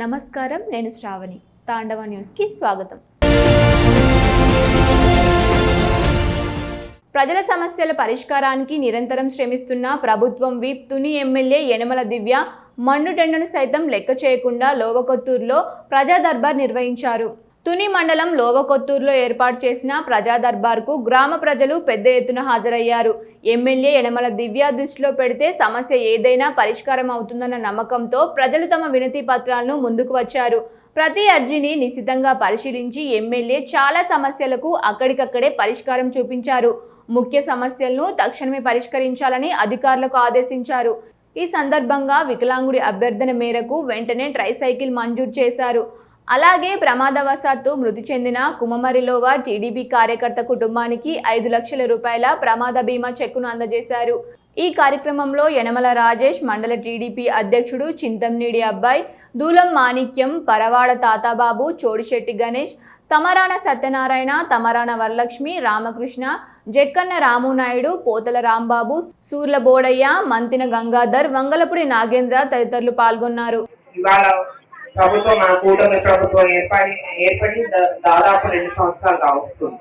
నమస్కారం, నేను శ్రావణి. తాండవ న్యూస్కి స్వాగతం. ప్రజల సమస్యల పరిష్కారానికి నిరంతరం శ్రమిస్తున్న ప్రభుత్వం విప్ తుని ఎమ్మెల్యే యనమల దివ్య మండుటెండను సైతం లెక్క చేయకుండా లోవకొత్తూరులో ప్రజా దర్బార్ నిర్వహించారు. తుని మండలం లోవకొత్తూరులో ఏర్పాటు చేసిన ప్రజా దర్బార్కు గ్రామ ప్రజలు పెద్ద ఎత్తున హాజరయ్యారు. ఎమ్మెల్యే యనమల దివ్య దృష్టిలో పెడితే సమస్య ఏదైనా పరిష్కారం అవుతుందన్న నమ్మకంతో ప్రజలు తమ వినతి పత్రాలను ముందుకు వచ్చారు. ప్రతి అర్జీని నిశితంగా పరిశీలించి ఎమ్మెల్యే చాలా సమస్యలకు అక్కడికక్కడే పరిష్కారం చూపించారు. ముఖ్య సమస్యలను తక్షణమే పరిష్కరించాలని అధికారులకు ఆదేశించారు. ఈ సందర్భంగా వికలాంగుడి అభ్యర్థన మేరకు వెంటనే ట్రైసైకిల్ మంజూరు చేశారు. అలాగే ప్రమాదవశాత్తు మృతి చెందిన కుమమరిలోవ టీడీపీ కార్యకర్త కుటుంబానికి 5 లక్షల రూపాయల ప్రమాద బీమా చెక్కును అందజేశారు. ఈ కార్యక్రమంలో యనమల రాజేష్, మండల టీడీపీ అధ్యక్షుడు చింతంనీడి అబ్బాయి, దూలం మాణిక్యం, పరవాడ తాతాబాబు, చోడిశెట్టి గణేష్, తమరాన సత్యనారాయణ, తమరాన వరలక్ష్మి, రామకృష్ణ, జక్కన్న రామునాయుడు, పోతల రాంబాబు, సూర్ల బోడయ్య, మంతిన గంగాధర్, వంగలపూడి నాగేంద్ర తదితరులు పాల్గొన్నారు. ప్రభుత్వం మన కూటమి ప్రభుత్వం ఏర్పడి దాదాపు 2 సంవత్సరాలుగా వస్తుంది.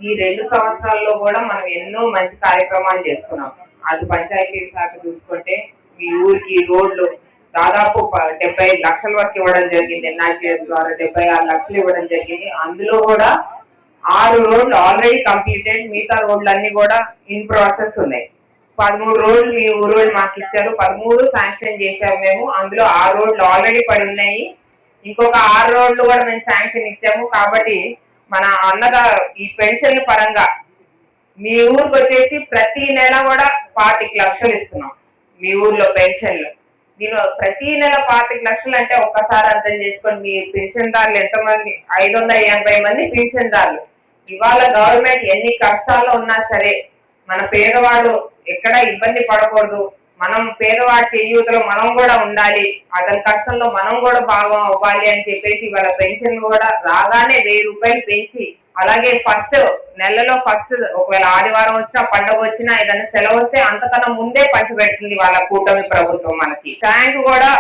ఈ 2 సంవత్సరాల్లో కూడా మనం ఎన్నో మంచి కార్యక్రమాలు చేసుకున్నాం. అటు పంచాయతీ శాఖ చూసుకుంటే మీ ఊరికి రోడ్లు దాదాపు 70 లక్షల వరకు ఇవ్వడం జరిగింది. ఎన్ఆర్టీఎస్ ద్వారా 76 లక్షలు ఇవ్వడం జరిగింది. అందులో కూడా 6 రోడ్లు ఆల్రెడీ కంప్లీటెడ్, మిగతా రోడ్లు అన్ని కూడా ఇన్ ప్రాసెస్ ఉన్నాయి. 13 రోడ్లు మీ ఊరు మాకు ఇచ్చారు, 13 శాంక్షన్ చేశాము మేము. అందులో 6 రోడ్లు ఆల్రెడీ పడి ఉన్నాయి, ఇంకొక 6 రోడ్లు కూడా మేము శాంక్షన్ ఇచ్చాము. కాబట్టి మన అన్నగా ఈ పెన్షన్ల పరంగా మీ ఊరికి వచ్చేసి ప్రతి నెల కూడా 25 లక్షలు ఇస్తున్నాం మీ ఊర్లో పెన్షన్లు. దీనిలో ప్రతి నెల 25 లక్షలు అంటే ఒక్కసారి అర్థం చేసుకోండి, మీ పెన్షన్దారులు ఎంతమంది? 580 మంది పెన్షన్దారులు. ఇవాళ గవర్నమెంట్ ఎన్ని కష్టాల్లో ఉన్నా సరే మన పేదవాడు ఎక్కడ ఇబ్బంది పడకూడదు, మనం పేదవాడి చేయూతలో మనం కూడా ఉండాలి, అతని కష్టంలో మనం కూడా భాగం అవ్వాలి అని చెప్పేసి వాళ్ళ పెన్షన్ కూడా రాగానే 1000 రూపాయలు పెంచి, అలాగే ఫస్ట్ నెలలో ఒకవేళ ఆదివారం వచ్చినా పండుగ వచ్చినా ఏదైనా సెలవు వస్తే అంతకన్నా ముందే పంచిపెడుతుంది వాళ్ళ కూటమి ప్రభుత్వం. మనకి ట్యాంక్ కూడా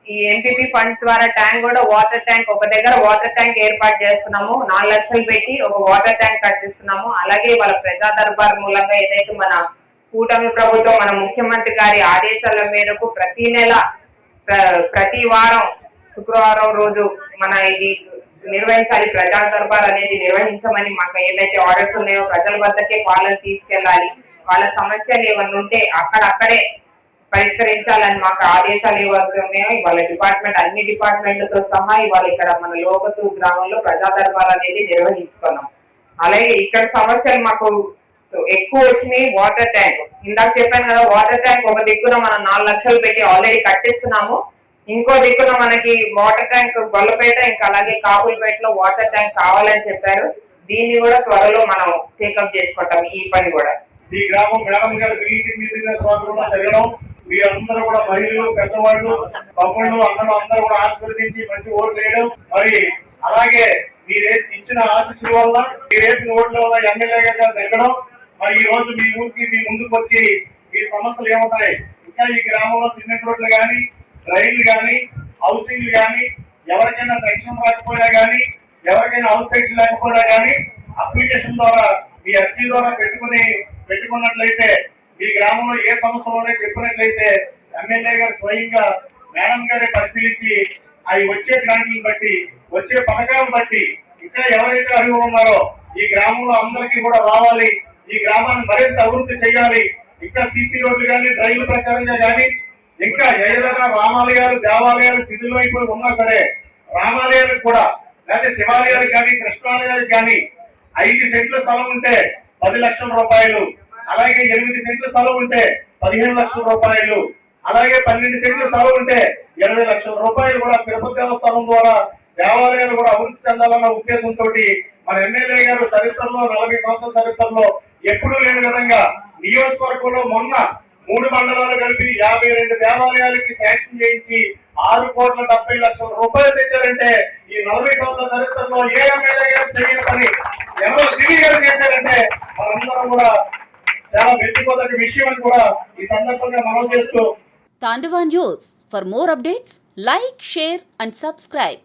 ఈ ఎంపీపీ ఫండ్స్ ద్వారా ట్యాంక్ కూడా వాటర్ ట్యాంక్ ఒక దగ్గర వాటర్ ట్యాంక్ ఏర్పాటు చేస్తున్నాము. 4 లక్షలు పెట్టి ఒక వాటర్ ట్యాంక్ కట్టిస్తున్నాము. అలాగే వాళ్ళ ప్రజా దర్బార్ మూలంగా ఏదైతే మన కూటమి ప్రభుత్వం మన ముఖ్యమంత్రి గారి ఆదేశాల మేరకు ప్రతి నెల ప్రతి వారం శుక్రవారం రోజు మన ఇది నిర్వహించాలి, ప్రజా దర్బార్ అనేది నిర్వహించమని మాకు ఏదైతే ఆర్డర్స్ ఉన్నాయో ప్రజల వద్దకే వాళ్ళని తీసుకెళ్లాలి, వాళ్ళ సమస్యలు ఏమన్నా ఉంటే అక్కడక్కడే పరిష్కరించాలని మాకు ఆదేశాలు ఇవ్వతున్నాయో ఇవాళ డిపార్ట్మెంట్ అన్ని డిపార్ట్మెంట్లతో సహా ఇవాళ ఇక్కడ మన లోకతూరు గ్రామంలో ప్రజా దర్బార్ అనేది నిర్వహించుకున్నాం. అలాగే ఇక్కడ సమస్యలు మాకు ఎక్కువ వచ్చినాయి. వాటర్ ట్యాంక్ ఇందాక చెప్పాను కదా, వాటర్ ట్యాంక్ ఒక దిక్కున మనం 4 లక్షలు పెట్టి ఆల్రెడీ కట్టిస్తున్నాము. ఇంకో దిక్కున మనకి వాటర్ ట్యాంక్ గొల్లపేట ఇంకా అలాగే కాపులపేటలో వాటర్ ట్యాంక్ కావాలని చెప్పారు. దీన్ని కూడా త్వరలో మనం టేకప్ చేసుకుంటాం. ఈ పని కూడా ఈ గ్రామం మేడం గారు జరగడం, మీరందరూ కూడా మహిళలు, పెద్దవాళ్ళు, తమ్ముళ్ళు అందరూ కూడా ఆశీర్వదించి మంచి ఓట్లు వేయడం, మరి అలాగే మీరు ఇచ్చిన ఆశీస్సుల వల్ల మీరేసిన ఓట్ల వల్ల ఎమ్మెల్యే గారు జరగడం, మరి ఈ రోజు మీ ఊరికి మీ ముందుకు వచ్చి ఈ సమస్యలు ఏమవుతాయి, ఇంకా ఈ గ్రామంలో సిమెంట్ రోడ్లు కానీ, రైళ్లు కానీ, హౌసింగ్లు కానీ, ఎవరికైనా సెక్షన్ రాకపోయినా కానీ, ఎవరికైనా హౌస్ సైట్స్ లేకపోయినా కానీ అప్లికేషన్ ద్వారా మీ అర్జీ ద్వారా పెట్టుకున్నట్లయితే ఈ గ్రామంలో ఏ సమస్యలోనే చెప్పినట్లయితే ఎమ్మెల్యే గారు స్వయంగా మేడం గారే పరిశీలించి అవి వచ్చే గ్రాంట్లను బట్టి వచ్చే పథకాలను బట్టి ఇంకా ఎవరైతే అడుగు ఉన్నారో ఈ గ్రామంలో అందరికీ కూడా రావాలి, ఈ గ్రామాన్ని మరింత అభివృద్ధి చేయాలి, ఇంకా సీసీ రోడ్లు కానీ, రైలు ప్రచారంగా కానీ, ఇంకా ఏదైనా రామాలయాలు, దేవాలయాలు స్థితిలో అయిపోయి ఉన్నా సరే రామాలయాలకు కూడా లేకపోతే శివాలయాలకు కానీ, కృష్ణాలయాలకు కానీ 5 సెంట్ల స్థలం ఉంటే 10 లక్షల రూపాయలు, అలాగే 8 సెంట్ల స్థలం ఉంటే 15 లక్షల రూపాయలు, అలాగే 12 సెంట్ల స్థలం ఉంటే 20 లక్షల రూపాయలు కూడా తిరుపతి దేవస్థానం ద్వారా దేవాలయాలు కూడా అభివృద్ధి చెందాలన్న ఉద్దేశంతో మన ఎమ్మెల్యే గారు చరిత్రలో 40 సంవత్సరాల చరిత్రలో ఎప్పుడూ లేని విధంగా నియోజకవర్గంలో మొన్న 3 మండలాలు కలిపి 52 దేవాలయాలకి శాంక్షన్ చేయించి 6,70,00,000 రూపాయలు తెచ్చారంటే ఈ 40 సంవత్సరాల చరిత్రలో ఏ ఎమ్మెల్యే గారు చేయని పని ఎవరో సివి గారు చేశారంటే మనందరం కూడా చాలా మెచ్చుకోదగ్గ విషయం అని కూడా ఈ సందర్భంగా మనం చేస్తూ Tandava News. For more updates, like, share and subscribe.